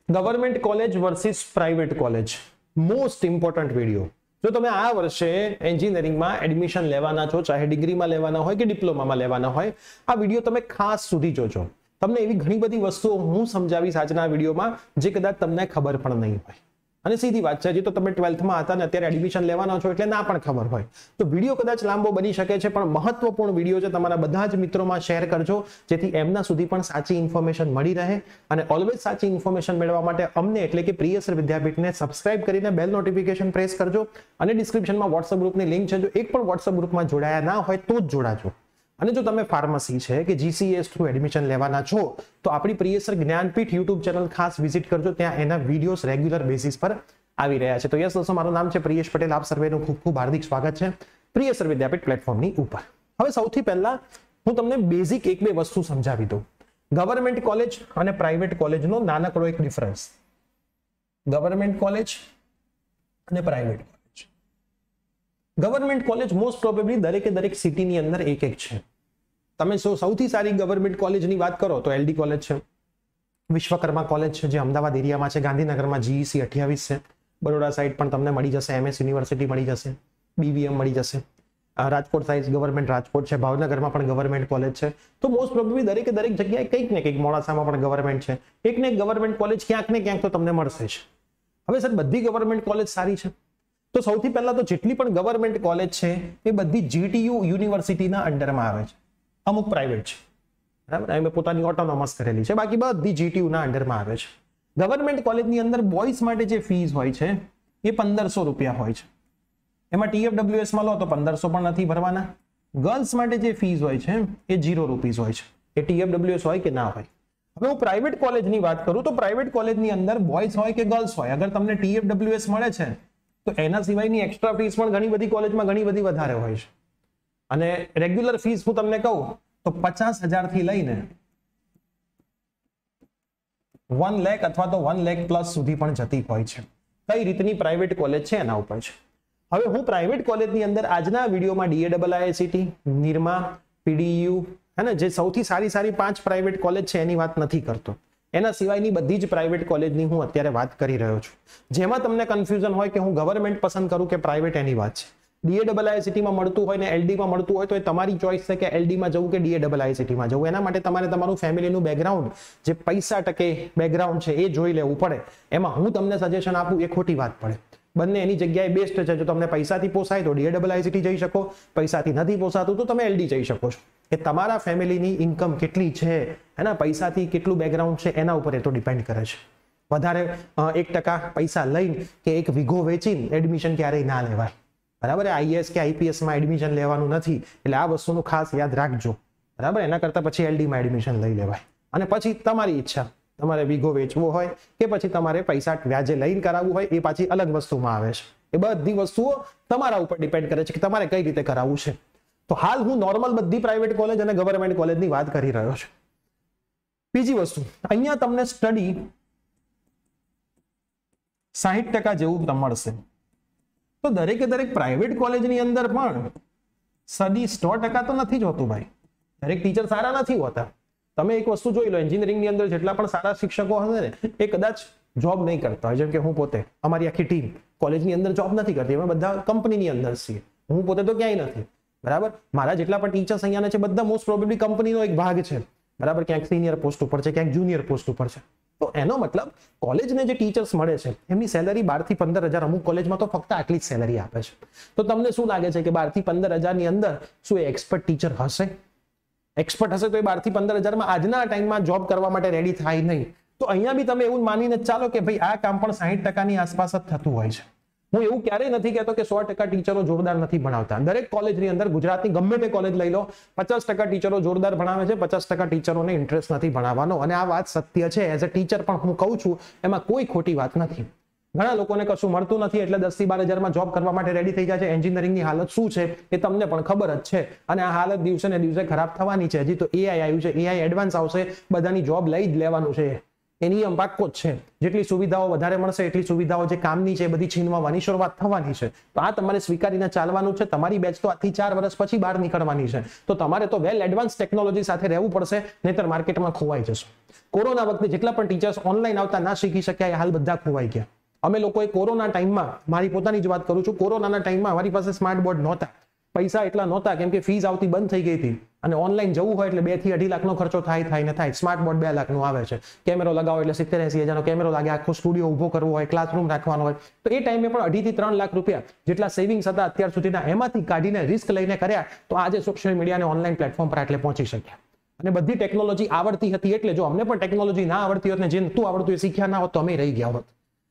Government college versus private college, most important video. જો તમે આ વર્ષે એન્જિનિયરિંગમાં એડમિશન લેવાના છો, ચાહે ડિગ્રીમાં લેવાના હોય કે ડિપ્લોમામાં લેવાના હોય, આ વિડીયો તમે ખાસ સુધી જોજો. તમને એવી ઘણી બધી વસ્તુઓ હું સમજાવીશ આજના વિડીયોમાં જે કદાચ તમને ખબર પણ નહીં હોય. અને સીધી વાત છે, હજી તો તમે 12થમાં હતા ને અત્યારે એડમિશન લેવાના છો એટલે ના પણ ખબર હોય તો વિડીયો કદાચ લાંબો બની શકે છે, પણ મહત્વપૂર્ણ વિડીયો છે. તમારા બધા જ મિત્રોમાં શેર કરજો જેથી એમના સુધી પણ સાચી ઇન્ફોર્મેશન મળી રહે. અને ઓલવેઝ સાચી ઇન્ફોર્મેશન મેળવવા માટે અમને એટલે કે પ્રિયસર વિદ્યાપીઠને સબસ્ક્રાઇબ કરીને બેલ નોટિફિકેશન પ્રેસ કરજો. અને ડિસ્ક્રિપ્શનમાં વોટ્સઅપ ગ્રુપની લિંક છે, જો એક પણ વોટ્સઅપ ગ્રુપમાં જોડાયા ના હોય તો જ જોડાજો. અને જો તમે ફાર્મસી છે કે જીસીએસ થ્રુ એડમિશન લેવાના છો તો આપણી પ્રિયસર જ્ઞાનપીઠ યુટ્યુબ ચેનલ ખાસ વિઝિટ કરજો. ત્યાં એના વિડીયોઝ રેગ્યુલર બેસિસ પર આવી રહ્યા છે. તો યસ દોસ્તો, મારું નામ છે પ્રિયેશ પટેલ. આપ સર્વેનું ખૂબ ખૂબ હાર્દિક સ્વાગત છે પ્રિયસર વિદ્યાપીઠ પ્લેટફોર્મની ઉપર. હવે સૌથી પહેલા હું તમને બેઝિક એક બે વસ્તુ સમજાવી દઉં. ગવર્મેન્ટ કોલેજ અને પ્રાઇવેટ કોલેજનો નાનકડો એક ડિફરન્સ. ગવર્મેન્ટ કોલેજ અને private college. Government college most probably દરેકે દરેક સિટીની અંદર એક એક છે. તમે સૌથી સારી ગવર્મેન્ટ કોલેજની વાત કરો તો એલડી કોલેજ છે, વિશ્વકર્મા કોલેજ છે જે અમદાવાદ એરિયામાં છે, ગાંધીનગરમાં જીઈસી 28 છે, બરોડા સાઇડ પણ તમને મળી જશે, એમએસ યુનિવર્સિટી મળી જશે, બીવીએમ મળી જશે, રાજકોટ સાઇડ ગવર્મેન્ટ રાજકોટ છે, ભાવનગરમાં પણ ગવર્મેન્ટ કોલેજ છે. તો મોસ્ટ પ્રોબેબલી દરેકે દરેક જગ્યાએ કંઈક ને કંઈક, મોડાસામાં પણ ગવર્મેન્ટ છે, એક ને એક ગવર્મેન્ટ કોલેજ ક્યાંક ને ક્યાંક તો તમને મળશે જ. હવે સર બધી ગવર્મેન્ટ કોલેજ સારી છે? તો સૌથી પહેલા તો જેટલી પણ ગવર્મેન્ટ કોલેજ છે એ બધી જીટીયુ યુનિવર્સિટીના અંડરમાં આવે છે. અમુક પ્રાઇવેટ છે, બરાબર, અમે પોતાની ઓટોનોમસ કરેલી છે, બાકી બધી જીટીયુ ના અંડરમાં આવે છે. ગવર્મેન્ટ કોલેજની અંદર બોયઝ માટે જે ફીસ હોય છે એ 1500 રૂપિયા હોય છે. એમાં TFWS માં લો તો 1500 પણ નથી ભરવાના. ગર્લ્સ માટે જે ફીસ હોય છે એ 0 રૂપીસ હોય છે, એ TFWS હોય કે ના હોય. હવે હું પ્રાઇવેટ કોલેજની વાત કરું તો પ્રાઇવેટ કોલેજની અંદર બોયઝ હોય કે ગર્લ્સ હોય, અગર તમને TFWS મળે છે તો એના સિવાયની એક્સ્ટ્રા ફીસ પણ ઘણી બધી કોલેજમાં ઘણી બધી વધારે હોય છે. અને રેગ્યુલર ફીસ હું તમને કહું તો 50,000 થી લઈને 1 લાખ અથવા તો 1 લાખ પ્લસ સુધી પણ જતી હોય છે. કઈ રીતની પ્રાઇવેટ કોલેજ છે એના ઉપર છે. હવે હું પ્રાઇવેટ કોલેજની અંદર આજના વિડીયોમાં DAIICT, નિરમા, PDU હે જે સૌથી સારી 5 પ્રાઇવેટ કોલેજ છે એની વાત નથી કરતો. એના સિવાયની બધી જ પ્રાઇવેટ કોલેજની હું અત્યારે વાત કરી રહ્યો છું. જેમાં તમને કન્ફ્યુઝન હોય કે હું ગવર્મેન્ટ પસંદ કરું કે પ્રાઇવેટ, એની વાત છે. DAIICT માં મળતું હોય ને LD માં મળતું હોય તો એ તમારી ચોઈસ છે કે LD માં જવું કે DAIICT માં જવું. એના માટે તમારે તમારું ફેમિલીનું બેકગ્રાઉન્ડ, જે પૈસા ટકે બેકગ્રાઉન્ડ છે એ જોઈ લેવું પડે. એમાં હું તમને સજેશન આપું એ ખોટી વાત પડે. બંને એની જગ્યાએ બેસ્ટ છે. જો તમને પૈસાથી પોસાય તો DAIICT જઈ શકો, પૈસાથી નથી પોસાતું તો તમે LD જઈ શકો છો. કે તમારા ફેમિલીની ઇન્કમ કેટલી છે, એના પૈસાથી કેટલું બેકગ્રાઉન્ડ છે એના ઉપર એ તો ડિપેન્ડ કરે છે. વધારે 1% પૈસા લઈને કે એક વીઘો વેચીને એડમિશન ક્યારેય ના લેવાય, બરાબર. IAS કે IPS માં એડમિશન લેવાનું નથી, એટલે આ વસ્તુનું ખાસ યાદ રાખજો, બરાબર. એના કરતા પછી LD માં એડમિશન લઈ લેવાય. અને પછી તમારી ઈચ્છા, તમારે વીઘો વેચવો હોય કે પછી તમારે પૈસા વ્યાજે લઈને કરાવવું હોય, એ પાછી અલગ વસ્તુમાં આવે છે. એ બધી વસ્તુઓ તમારા ઉપર ડિપેન્ડ કરે છે કે તમારે કઈ રીતે કરાવવું છે. તો હાલ હું નોર્મલ બધી પ્રાઇવેટ કોલેજ અને ગવર્મેન્ટ કોલેજની વાત કરી રહ્યો છું. બીજી વસ્તુ, અહીંયા તમને સ્ટડી 60% જેવું મળશે. તો દરેકે દરેક પ્રાઇવેટ કોલેજની અંદર પણ સ્ટડી 100% તો નથી જ હોતું ભાઈ. દરેક ટીચર સારા નથી હોતા. તમે એક વસ્તુ જોઈ લો, એન્જિનિયરિંગની અંદર જેટલા પણ સારા શિક્ષકો હશે ને એ કદાચ જોબ નહીં કરતા હોય. જેમ કે હું પોતે, અમારી આખી ટીમ કોલેજની અંદર જોબ નથી કરતી, અમે બધા કંપનીની અંદર છીએ. હું પોતે તો ક્યાંય નથી, બરાબર. મારા જેટલા પણ ટીચર્સ અહીંયા છે બધા મોસ્ટ પ્રોબેબલી કંપનીનો એક ભાગ છે, બરાબર. ક્યાંક સિનિયર પોસ્ટ ઉપર છે, ક્યાંક જુનિયર પોસ્ટ ઉપર છે. તો એનો મતલબ કોલેજને જે ટીચર્સ મળે છે એમની સેલરી 12 થી 15,000, અમુક કોલેજમાં તો ફક્ત આટલી જ સેલરી આપે છે. તો તમને શું લાગે છે કે 12 થી 15,000 ની અંદર શું એ એક્સપર્ટ ટીચર હશે? એક્સપર્ટ હશે તો એ 12 થી 15,000 માં આજના ટાઈમમાં જોબ કરવા માટે રેડી થાય નહીં. તો અહીંયા બી તમે એવું માનીને ચાલો કે ભાઈ આ કામ પણ 60% ની આસપાસ જ થતું હોય છે. હું એવું ક્યારેય નથી કહેતો કે 100% ટીચરો જોરદાર નથી ભણાવતા. દરેક કોલેજની અંદર, ગુજરાતની ગમે તે કોલેજ લઈ લો, 50% ટીચરો જોરદાર ભણાવે છે, 50% ટીચરોને ઇન્ટરેસ્ટ નથી ભણાવવાનો. અને આ વાત સત્ય છે. એઝ અ ટીચર પણ હું કહું છું, એમાં કોઈ ખોટી વાત નથી. ઘણા લોકોને કશું મળતું નથી એટલે 10 થી 12 હજારમાં જોબ કરવા માટે રેડી થઈ જાય છે. એન્જિનિયરિંગની હાલત શું છે એ તમને પણ ખબર જ છે. અને આ હાલત દિવસે ને દિવસે ખરાબ થવાની છે. હજી તો AI આવ્યું છે, AI એડવાન્સ આવશે, બધાની જોબ લઈ જ લેવાનું છે. એ નિયમ પાક્કો જ છે. જેટલી સુવિધાઓ વધારે મળશે એટલી સુવિધાઓ જે કામની છે બધી છીનવાની શરૂઆત થવાની છે. તો આ તમારે સ્વીકારીને ચાલવાનું છે. તમારી બેચ તો આજથી 4 વર્ષ પછી બહાર નીકળવાની છે. તો તમારે તો વેલ એડવાન્સ ટેકનોલોજી સાથે રહેવું પડશે, નહીતર માર્કેટમાં ખોવાઈ જશો. કોરોના વખતે જેટલા પણ ટીચર્સ ઓનલાઈન આવતા ના શીખી શક્યા એ હાલ બધા ખોવાઈ ગયા. અમે લોકોએ કોરોના ટાઈમમાં, મારી પોતાની જ વાત કરું છું, કોરોનાના ટાઈમમાં અમારી પાસે સ્માર્ટ બોર્ડ નહોતા, પૈસા એટલા નહોતા, કેમ કે ફીસ આવતી બંધ થઈ ગઈ હતી અને ઓનલાઈન જવું હોય એટલે 2 થી 2.5 લાખનો ખર્ચો થાય ને થાય. સ્માર્ટ બોર્ડ 2 લાખનો આવે છે. કેમેરો લગાવો એટલે 70-80 હજારનો કેમેરો લાગે, આખો સ્ટુડિયો ઉભો કરવો હોય, ક્લાસરૂમ રાખવાનો હોય, તો એ ટાઈમે પણ 2.5 થી 3 લાખ રૂપિયા જેટલા સેવિંગ્સ હતા અત્યાર સુધીના, એમાંથી કાઢીને રિસ્ક લઈને કર્યા. તો આજે સોશિયલ મીડિયા અને ઓનલાઈન પ્લેટફોર્મ પર આટલે પહોંચી શક્યા. અને બધી ટેકનોલોજી આવડતી હતી. એટલે જો અમને પણ ટેકનોલોજી ના આવડતી હોત ને જે નતું આવડતું એ શીખ્યા ના હોત તો અમે રહી ગયા હોત.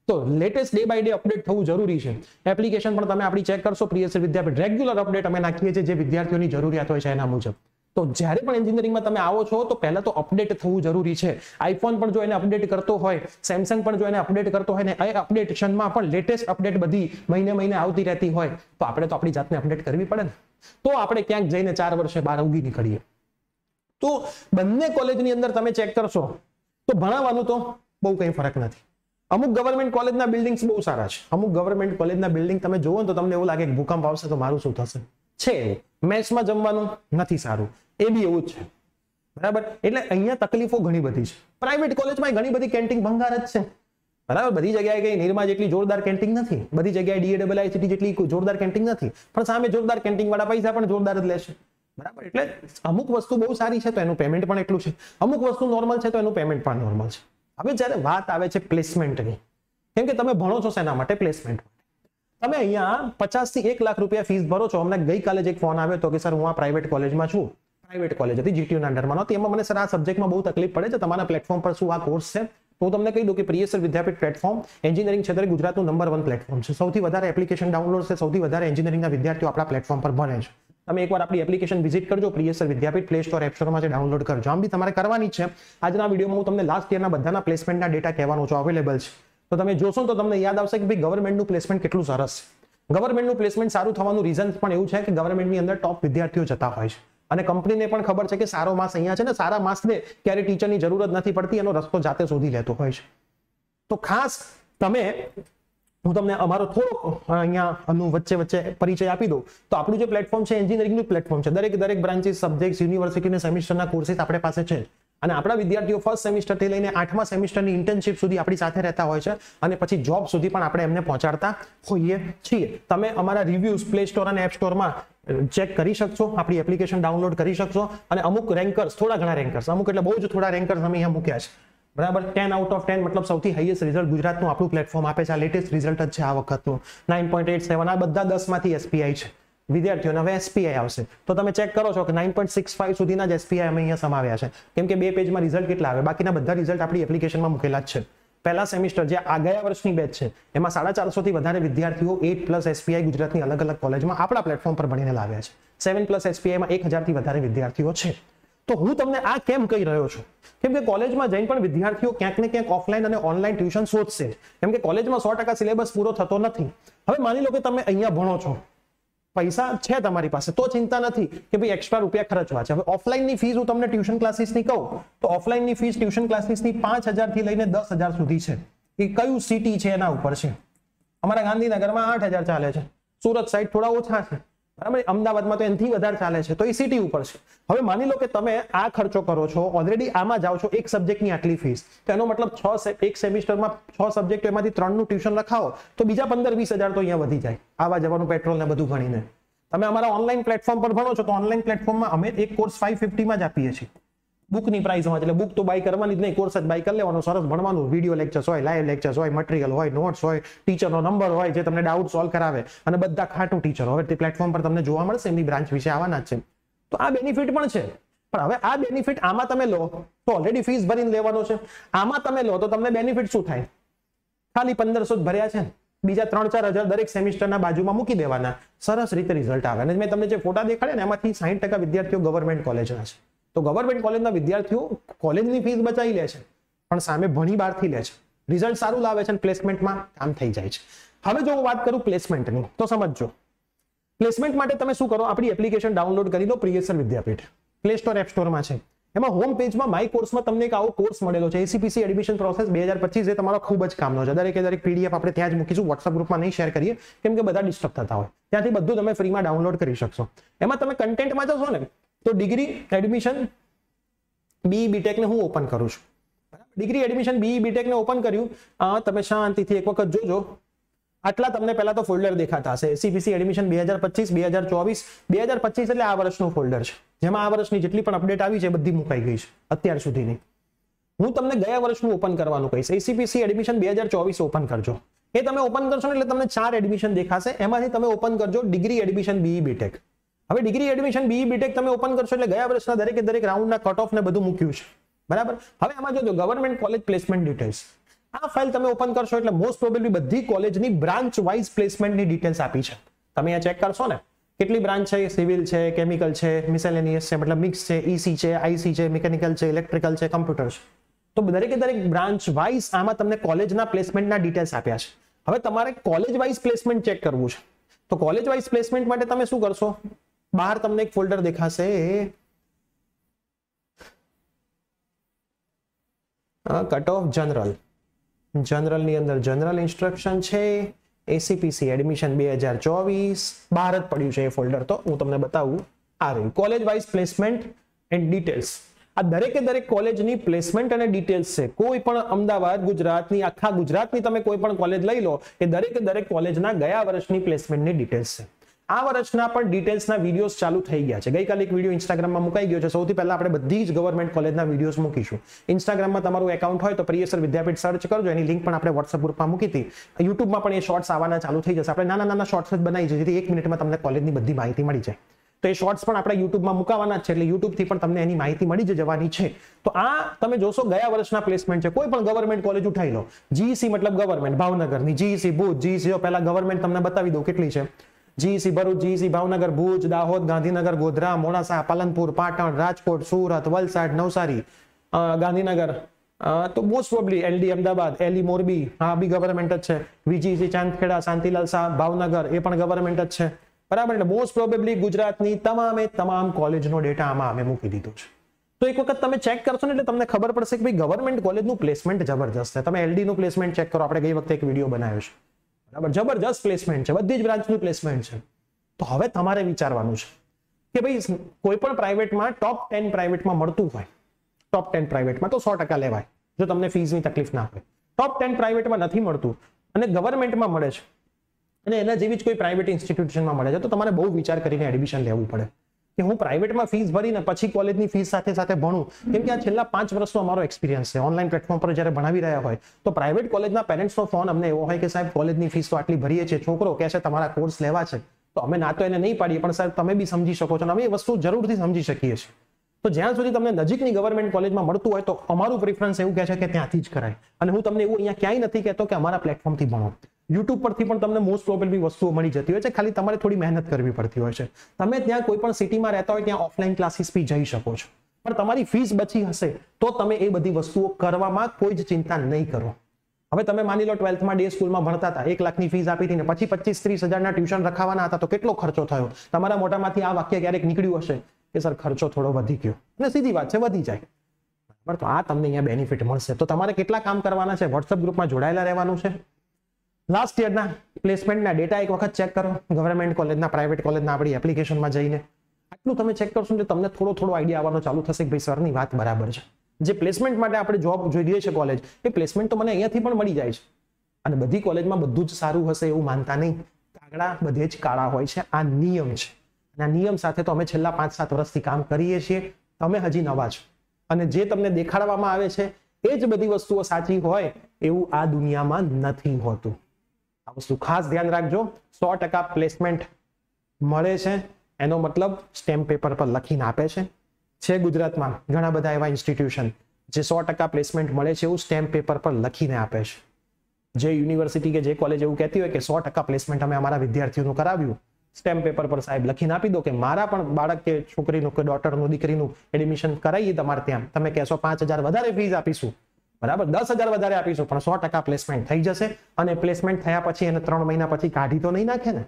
તો latest day by day update થવું જરૂરી છે. એપ્લિકેશન પણ તમે આપણી ચેક કરશો, પ્રિયસર વિદ્યાપીઠ રેગ્યુલર અપડેટ અમે નાખીએ છીએ જે વિદ્યાર્થીઓની જરૂરિયાત હોય છે એના મુજબ. તો જ્યારે પણ એન્જિનિયરિંગમાં તમે આવો છો તો પહેલા તો અપડેટ થવું જરૂરી છે. આઈફોન પણ જો એને અપડેટ કરતો હોય, સેમસંગ પણ જો એને અપડેટ કરતો હોય ને એ અપડેશનમાં પણ લેટેસ્ટ અપડેટ બધી મહિને આવતી રહેતી હોય તો આપણે તો આપણી જાતને અપડેટ કરવી પડે ને. તો આપણે ક્યાંક જઈને 4 વર્ષે બહાર ઉગી નીકળીએ. તો બંને કોલેજની અંદર તમે ચેક કરશો તો ભણાવવાનું તો બહુ કંઈ ફરક નથી. અમુક ગવર્મેન્ટ કોલેજના બિલ્ડિંગ્સ બહુ સારા છે. અમુક ગવર્મેન્ટ કોલેજના બિલ્ડિંગ તમે જોવો ને તો તમને એવું લાગે કે ભૂકંપ આવશે તો મારું શું થશે. છે મેથ્સમાં જમવાનું નથી સારું, એ બી એવું જ છે. બરાબર. એટલે અહીંયા તકલીફો ઘણી બધી છે. પ્રાઇવેટ કોલેજમાં ઘણી બધી કેન્ટીન ભંગાર જ છે. બરાબર. બધી જગ્યાએ કઈ નિરમા જેટલી જોરદાર કેન્ટીન નથી, બધી જગ્યાએ DAIICT જેટલી જોરદાર કેન્ટીન નથી, પણ સામે જોરદાર કેન્ટીન વાળા પૈસા પણ જોરદાર જ લેશે. બરાબર. એટલે અમુક વસ્તુ બહુ સારી છે તો એનું પેમેન્ટ પણ એટલું છે, અમુક વસ્તુ નોર્મલ છે તો એનું પેમેન્ટ પણ નોર્મલ છે. હવે જ્યારે વાત આવે છે પ્લેસમેન્ટની, કેમ કે તમે ભણો છો શેના માટે? પ્લેસમેન્ટ. તમે અહીંયા 50 થી 1 લાખ રૂપિયા ફીસ ભરો છો. અમને ગઈકાલે જ એક ફોન આવ્યો હતો કે સર હું આ પ્રાઇવેટ કોલેજમાં છું, પ્રાઇવેટ કોલેજ હતી GTU ના અંડરમાં નહોતી, એમાં મને સર આ સબ્જેક્ટમાં બહુ તકલીફ પડે છે, તમારા પ્લેટફોર્મ પર શું આ કોર્સ છે? તો હું તમને કહી દઉં કે પ્રિયસર વિદ્યાપીઠ પ્લેટફોર્મ એન્જિનિયરિંગ ક્ષેત્રે ગુજરાતનું નંબર 1 પ્લેટફોર્મ છે. સૌથી વધારે એપ્લિકેશન ડાઉનલોડ છે, સૌથી વધારે એન્જિનિયરિંગના વિદ્યાર્થીઓ આપણા પ્લેટફોર્મ પર ભણે છે. તમે એકવાર આપણી એપ્લિકેશન વિઝિટ કરજો, પ્રિયસર વિદ્યાપીઠ પ્લે સ્ટોર એપ સ્ટોરમાં ડાઉનલોડ કરજો. આમ બી તમારે કરવાની છે. આજના વિડીયોમાં હું તમને લાસ્ટ યરના બધાના પ્લેસમેન્ટના ડેટા કહેવાનો છું, અવેલેબલ છે. તો તમે જોશો તો તમને યાદ આવશે કે ભાઈ ગવર્મેન્ટનું પ્લેસમેન્ટ કેટલું સરસ છે. ગવર્મેન્ટનું પ્લેસમેન્ટ સારું થવાનું રીઝન પણ એવું છે કે ગવર્મેન્ટની અંદર ટોપ વિદ્યાર્થીઓ જતા હોય છે અને કંપનીને પણ ખબર છે કે સારો માસ અહીંયા છે ને, સારા માસને ક્યારે ટીચરની જરૂરત નથી પડતી, એનો રસ્તો જાતે શોધી લેતો હોય છે. તો ખાસ હું તમને અમારો થોડો અહીંયા વચ્ચે પરિચય આપી દઉં તો આપણું જે પ્લેટફોર્મ છે એન્જિનિયરિંગનું પ્લેટફોર્મ છે. દરેક બ્રાન્ચીસ, સબ્જેક્ટ, યુનિવર્સિટી સેમિસ્ટરના કોર્સીસ આપણી પાસે છે અને આપણા વિદ્યાર્થીઓ ફર્સ્ટ સેમિસ્ટરથી લઈને 8મા સેમિસ્ટરની ઇન્ટર્નશિપ સુધી આપણી સાથે રહેતા હોય છે અને પછી જોબ સુધી પણ આપણે એમને પહોંચાડતા હોઈએ છીએ. તમે અમારા રિવ્યુઝ પ્લે સ્ટોર અને એપ સ્ટોરમાં ચેક કરી શકશો, આપણી એપ્લિકેશન ડાઉનલોડ કરી શકશો અને અમુક રેન્કર્સ, થોડા ઘણા રેન્કર્સ, અમુક એટલે બહુ જ થોડા રેન્કર્સ અમે અહીંયા મૂક્યા છે. બરાબર. 10 આઉટ ઓફ 10 મતલબ સૌથી હાઈએસ્ટ રિઝલ્ટ ગુજરાતનું આપણું પ્લેટફોર્મ આપે છે. આ લેટેસ્ટ રિઝલ્ટ જ છે આ વખતનું. 9.87 આ બધા 10 માંથી SPI છે. વિદ્યાર્થીઓને હવે SPI આવશે તો તમે ચેક કરો છો કે 9.65 સુધીના જ SPI અમે અહીંયા સમાવ્યા છે. કેમ કે 2 પેજમાં રિઝલ્ટ કેટલા આવે, બાકીના બધા રિઝલ્ટ આપણી એપ્લિકેશનમાં મૂકેલા જ છે. પહેલા સેમિસ્ટર જે આ ગયા વર્ષની બેચ છે એમાં 450 થી વધારે વિદ્યાર્થીઓ 8+ SPI ગુજરાતની અલગ અલગ કોલેજમાં આપણા પ્લેટફોર્મ પર ભણીને લાવ્યા છે. 7+ SPI માં 1000 થી વધારે વિદ્યાર્થીઓ છે. તો હું તમને આ કેમ કહી રહ્યો છું? કેમ કે કોલેજમાં જઈને પણ વિદ્યાર્થીઓ ક્યાંક ને ક્યાંક ઓફલાઈન અને ઓનલાઈન ટ્યુશન શોધશે. કેમ કે કોલેજમાં 100% સિલેબસ પૂરો થતો નથી. હવે માની લો કે તમે અહીંયા ભણો છો, પૈસા છે તમારી પાસે, તો ચિંતા નથી કે ભાઈ એક્સ્ટ્રા રૂપિયા ખર્ચવા છે. હવે ઓફલાઈનની ફીસ હું તમને ટ્યુશન ક્લાસીસની કહું તો ઓફલાઈનની ફીસ ટ્યુશન ક્લાસીસની 5000 થી લઈને 10000 સુધી છે. એ કયું સિટી છે એના ઉપર છે. અમારા ગાંધીનગરમાં 8000 ચાલે છે, સુરત સાઈડ થોડા ઓછા છે. બરાબર. અમદાવાદમાં તો એનાથી વધારે ચાલે છે, તો એ સિટી ઉપર છે. હવે માની લો કે તમે આ ખર્ચો કરો છો, ઓલરેડી આમાં જાઓ છો, એક સબ્જેક્ટની આટલી ફીસ, તો એનો મતલબ એક સેમિસ્ટરમાં 6 સબ્જેક્ટ એમાંથી 3નું ટ્યુશન રખાવો તો બીજા 15-20 હજાર તો અહીંયા વધી જાય, આવા જવાનું પેટ્રોલ ને બધું ગણીને. તમે અમારા ઓનલાઈન પ્લેટફોર્મ પર ભણો છો તો ઓનલાઈન પ્લેટફોર્મમાં અમે એક કોર્સ 550 માં જ આપીએ છીએ બુકની પ્રાઇસમાં. એટલે બુક તો બાય કરવાની જ નહીં, કોર્સ જ બાય કરી લેવાનો, સરસ ભણવાનું, વિડીયો લેક્ચર્સ હોય, લાઈવ લેક્ચર્સ હોય, મટીરિયલ હોય, નોટ્સ હોય, ટીચરનો નંબર હોય જે તમને ડાઉટ સોલ્વ કરાવે અને બધા ખાટું ટીચર હવે તે પ્લેટફોર્મ પર તમને જોવા મળશે, એમની બ્રાન્ચ વિશે આવવાના જ છે. તો આ બેનિફિટ પણ છે. પણ હવે આ બેનિફિટ આમાં તમે લો તો ઓલરેડી ફીસ ભરીને લેવાનો છે, આમાં તમે લો તો તમને બેનિફિટ શું થાય? ખાલી 1500 જ ભર્યા છે, બીજા 3-4 હજાર દરેક સેમિસ્ટરના બાજુમાં મૂકી દેવાના, સરસ રીતે રિઝલ્ટ આવે. અને મેં તમને જે ફોટા દેખાડ્યા ને એમાંથી 60% વિદ્યાર્થીઓ ગવર્મેન્ટ કોલેજના છે. તો ગવર્મેન્ટ કોલેજના વિદ્યાર્થીઓ કોલેજની ફીસ બચાવી લે છે પણ સામે ભણી બહારથી લે છે, રિઝલ્ટ સારું લાવે છે અને પ્લેસમેન્ટમાં કામ થઈ જાય છે. હવે જો હું વાત કરું પ્લેસમેન્ટની તો સમજો, પ્લેસમેન્ટ માટે તમે શું કરો? આપણી એપ્લિકેશન ડાઉનલોડ કરી લો, પ્રિયસર વિદ્યાપીઠ પ્લે સ્ટોર એપ સ્ટોરમાં છે. એમાં હોમ પેજમાં માય કોર્સમાં તમને એક આવો કોર્સ મળેલો છે, એસીપીસી એડમિશન પ્રોસેસ 2025, એ તમારો ખૂબ જ કામનો છે. દરેક પીડીએફ આપણે ત્યાં જ મૂકીશું, વોટ્સઅપ ગ્રુપમાં નહીં શેર કરીએ કેમ કે બધા ડિસ્ટર્બ થતા હોય. ત્યાંથી બધું તમે ફ્રીમાં ડાઉનલોડ કરી શકશો. એમાં તમે કન્ટેન્ટમાં જશો ને તો ડિગ્રી એડમિશન BE BTech ને હું ઓપન કરું છું. ડિગ્રી એડમિશન BE BTech ને ઓપન કર્યું, તમે શાંતિથી એક વખત જોજો. આટલા તમને પહેલા તો ફોલ્ડર દેખાતા હશે, એસીપીસી એડમિશન 2025, 2024, 2025 એટલે આ વર્ષનું ફોલ્ડર છે, જેમાં આ વર્ષની જેટલી પણ અપડેટ આવી છે બધી મુકાઈ ગઈ છે અત્યાર સુધીની. હું તમને ગયા વર્ષનું ઓપન કરવાનું કહીશ. એસીપીસી એડમિશન 2024 ઓપન કરજો. એ તમે ઓપન કરશો ને એટલે તમને 4 એડમિશન દેખાશે, એમાંથી તમે ઓપન કરજો ડિગ્રી એડમિશન BE BTech. હવે ડિગ્રી એડમિશન BE BTech તમે ઓપન કરશો એટલે ગયા વર્ષના દરેક રાઉન્ડના કટ ઓફ ને બધું મૂક્યું છે, બરાબર. હવે આમાં જોજો ગવર્મેન્ટ કોલેજ પ્લેસમેન્ટ ડિટેલ્સ. આ ફાઇલ તમે ઓપન કરશો એટલે મોસ્ટ પ્રોબેબલી બધી કોલેજની બ્રાન્ચ વાઇઝ પ્લેસમેન્ટની ડિટેલ્સ આપી છે. તમે અહીંયા ચેક કરશો ને કેટલી બ્રાન્ચ છે, સિવિલ છે, કેમિકલ છે, મિસેલેનિયસ છે, મતલબ મિક્સ છે, EC છે, IC છે, મિકેનિકલ છે, ઇલેક્ટ્રિકલ છે, કમ્પ્યુટર છે. તો દરેક બ્રાન્ચ વાઇઝ આમાં તમને કોલેજના પ્લેસમેન્ટના ડિટેલ્સ આપ્યા છે. હવે તમારે કોલેજ વાઇઝ પ્લેસમેન્ટ ચેક કરવું છે તો કોલેજ વાઇઝ પ્લેસમેન્ટ માટે તમે શું કરશો, બહાર તમને એક ફોલ્ડર દેખાશે, કટ ઓફ જનરલ ની અંદર જનરલ ઇન્સ્ટ્રક્શન છે, એસીપીસી એડમિશન 2024 બહાર જ પડ્યું છે એ ફોલ્ડર. તો હું તમને બતાવું, આ રહ્યું college wise placement and details. આ દરેક કોલેજની પ્લેસમેન્ટ અને ડિટેલ્સ છે. કોઈ પણ અમદાવાદ, ગુજરાતની, આખા ગુજરાતની તમે કોઈ પણ કોલેજ લઈ લો, એ દરેક કોલેજના ગયા વર્ષની પ્લેસમેન્ટની ડિટેલ્સ છે. આ વર્ષના પણ ડિટેલ્સના વિડીયોઝ ચાલુ થઈ ગયા છે. ગઈકાલે એક વિડીયો ઇન્સ્ટાગ્રામમાં મુકાઈ ગયો છે. સૌથી પહેલા આપણે બધી જ ગવર્મેન્ટ કોલેજના વિડીયોઝ મૂકીશું. ઇન્સ્ટાગ્રામમાં તમારું એકાઉન્ટ હોય તો પ્રિયસર વિદ્યાપીઠ સર્ચ કરજો, એની લિંક પણ આપણે વોટ્સઅપ ગ્રુપમાં મૂકી હતી. યુટ્યુબમાં પણ એ શોર્ટ્સ આવવાના ચાલુ થઈ જશે. આપણે નાના શોર્ટ્સ જ બનાવી છે જેથી 1 મિનિટમાં તમને કોલેજની બધી માહિતી મળી જાય. તો એ શોર્ટ્સ પણ આપણે યુટ્યુબમાં મુકાવાના છે, એટલે યુટ્યુબથી પણ તમને એની માહિતી મળી જ જવાની છે. તો આ તમે જોશો ગયા વર્ષના પ્લેસમેન્ટ છે. કોઈ પણ ગવર્મેન્ટ કોલેજ ઉઠાઈ લો, GEC મતલબ ગવર્મેન્ટ ભાવનગરની, GEC ભુજ, GEC પહેલા ગવર્મેન્ટ તમને બતાવી દઉં કેટલી છે. GEC ભરૂચ, GEC ભાવનગર, ભુજ, દાહોદ, ગાંધીનગર, ગોધરા, મોડાસા, પાલનપુર, પાટણ, રાજકોટ, સુરત, વલસાડ, નવસારી, ગાંધીનગર, તો most probably LD Ahmedabad, LE Morbi, આ બી ગવર્મેન્ટ જ છે. VGC ચાંદખેડા, શાંતિલાલ શાહ ભાવનગર, એ પણ ગવર્મેન્ટ જ છે, બરાબર. એટલે મોસ્ટ પ્રોબેબલી ગુજરાતની તમામ કોલેજનો ડેટા આમાં અમે મૂકી દીધો છે. તો એક વખત તમે ચેક કરશો ને એટલે તમને ખબર પડશે કે ભાઈ ગવર્મેન્ટ કોલેજનું પ્લેસમેન્ટ જબરજસ્ત છે. તમે LD નું પ્લેસમેન્ટ ચેક કરો, આપણે ગઈ વખતે એક વિડીયો બનાવ્યો છે, બરાબર. જબરજસ્ત પ્લેસમેન્ટ છે, બધી જ બ્રાન્ચનું પ્લેસમેન્ટ છે. તો હવે તમારે વિચારવાનું છે કે ભાઈ કોઈ પણ પ્રાઇવેટમાં ટોપ 10 પ્રાઇવેટમાં મળતું હોય, ટોપ 10 પ્રાઇવેટમાં તો 100% લેવાય જો તમને ફીસની તકલીફ ના હોય. ટોપ 10 પ્રાઇવેટમાં નથી મળતું અને ગવર્મેન્ટમાં મળે છે અને એના જેવી જ કોઈ પ્રાઇવેટ ઇન્સ્ટિટ્યુશનમાં મળે છે, તો તમારે બહુ વિચાર કરીને એડમિશન લેવું પડે કે હું પ્રાઇવેટમાં ફીસ ભરીને પછી કોલેજની ફીસ સાથે ભણું. કેમ કે આ છેલ્લા 5 વર્ષનો અમારો એક્સપિરિયન્સ છે. ઓનલાઈન પ્લેટફોર્મ પર જ્યારે ભણાવી રહ્યા હોય તો પ્રાઇવેટ કોલેજના પેરેન્ટ્સનો ફોન અમને એવો હોય કે સાહેબ કોલેજની ફીસ તો આટલી ભરીએ છીએ, છોકરો કહે છે તમારા કોર્સ લેવા છે, તો અમે ના તો એને નહીં પાડીએ પણ સાહેબ તમે બી સમજી શકો છો અને અમે એ વસ્તુ જરૂરથી સમજી શકીએ છીએ. તો જ્યાં સુધી તમને નજીકની ગવર્મેન્ટ કોલેજમાં મળતું હોય તો અમારું પ્રેફરન્સ એવું કહે છે કે ત્યાંથી જ કરાય. અને હું તમને એવું અહીંયા ક્યાંય નથી કહેતો કે અમારા પ્લેટફોર્મથી ભણો. યુટ્યુબ પરથી પણ તમને મોસ્ટ પ્રોબેબલી વસ્તુઓ મળી જતી હોય છે, ખાલી તમારે થોડી મહેનત કરવી પડતી હોય છે. તમે ત્યાં કોઈ પણ સિટીમાં રહેતા હોય ત્યાં ઓફલાઈન ક્લાસીસ બી જઈ શકો છો, પણ તમારી ફીસ બચી હશે તો તમે એ બધી વસ્તુઓ કરવામાં કોઈ જ ચિંતા નહીં કરો. હવે તમે માની લો 12થમાં ડે સ્કૂલમાં ભણતા હતા, 1 લાખની ફીસ આપી હતી ને પછી 25-30 હજારના ટ્યુશન રખાવાના હતા, તો કેટલો ખર્ચો થયો. તમારા મોઢામાંથી આ વાક્ય ક્યારેક નીકળ્યું હશે કે સર ખર્ચો થોડો વધી ગયો, અને સીધી વાત છે વધી જાય, બરાબર. તો આ તમને અહીંયા બેનિફિટ મળશે. તો તમારે કેટલા કામ કરવાના છે, વોટ્સઅપ ગ્રુપમાં જોડાયેલા રહેવાનું છે. લાસ્ટ યરના પ્લેસમેન્ટના ડેટા એક વખત ચેક કરો, ગવર્મેન્ટ કોલેજના, પ્રાઇવેટ કોલેજના આપણી એપ્લિકેશનમાં જઈને આટલું તમે ચેક કરશો એટલે તમને થોડો આઈડિયા આવવાનો ચાલુ થશે કે ભાઈ સરની વાત બરાબર છે. જે પ્લેસમેન્ટ માટે આપણે જોબ જોઈએ છે કોલેજ, એ પ્લેસમેન્ટ તો મને અહીંયાથી પણ મળી જાય છે. અને બધી કોલેજમાં બધું જ સારું હશે એવું માનતા નહીં. કાગડા બધે જ કાળા હોય છે, આ નિયમ છે. અને આ નિયમ સાથે તો અમે છેલ્લા 5-7 વર્ષથી કામ કરીએ છીએ. તમે હજી નવા છો અને જે તમને દેખાડવામાં આવે છે એ જ બધી વસ્તુઓ સાચી હોય એવું આ દુનિયામાં નથી હોતું. આ વસ્તુ ખાસ ધ્યાન રાખજો. 100% પ્લેસમેન્ટ મળે છે એનો મતલબ સ્ટેમ્પ પેપર પર લખીને આપે છે ગુજરાતમાં ઘણા બધા એવા ઇન્સ્ટિટ્યુશન જે 100% પ્લેસમેન્ટ મળે છે એવું સ્ટેમ્પ પેપર પર લખીને આપે છે. જે યુનિવર્સિટી કે જે કોલેજ એવું કહેતી હોય કે 100% પ્લેસમેન્ટ અમે અમારા વિદ્યાર્થીઓનું કરાવ્યું, સ્ટેમ્પ પેપર પર સાહેબ લખીને આપી દો કે મારા પણ બાળક કે છોકરીનું કે ડોટરનું, દીકરીનું એડમિશન કરાવીએ તમારે ત્યાં, તમે કહેશો 5000 વધારે ફીસ આપીશું, બરાબર, 10,000 વધારે આપીશું, પણ 100% પ્લેસમેન્ટ થઈ જશે. અને પ્લેસમેન્ટ થયા પછી એને 3 મહિના પછી કાઢી તો નહીં નાખે ને.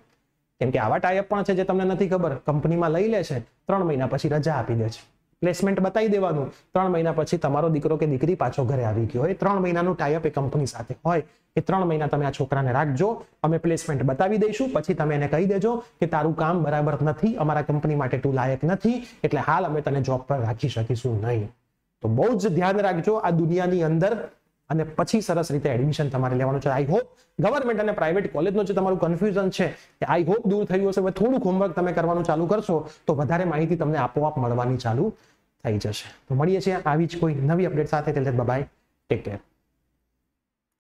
કેમ કે આવા ટાઈપ પણ છે જે તમને નથી ખબર, કંપનીમાં લઈ લે છે, 3 મહિના પછી રજા આપી દે છે. પ્લેસમેન્ટ બતાવી દેવાનું, 3 મહિના પછી તમારો દીકરો કે દીકરી પાછો ઘરે આવી ગયો હોય, 3 મહિનાનું ટાઈઅપ એ કંપની સાથે હોય કે 3 મહિના તમે આ છોકરાને રાખજો, અમે પ્લેસમેન્ટ બતાવી દઈશું, પછી તમે એને કહી દેજો કે તારું કામ બરાબર નથી, અમારા કંપની માટે તું લાયક નથી, એટલે હાલ અમે તને જોબ પર રાખી શકીશું નહીં. તો બહુ જ ધ્યાન રાખજો આ દુનિયાની અંદર, અને પછી સરસ રીતે એડમિશન તમારે લેવાનું છે. આઈ હોપ ગવર્મેન્ટ અને પ્રાઇવેટ કોલેજનો જે તમારું કન્ફ્યુઝન છે એ આઈ હોપ દૂર થયું હશે. હવે થોડુંક હોમવર્ક તમે કરવાનું ચાલુ કરશો તો વધારે માહિતી તમને આપોઆપ મળવાની ચાલુ થઈ જશે. તો મળીએ છીએ આવી જ કોઈ નવી અપડેટ સાથે. Bye, take care.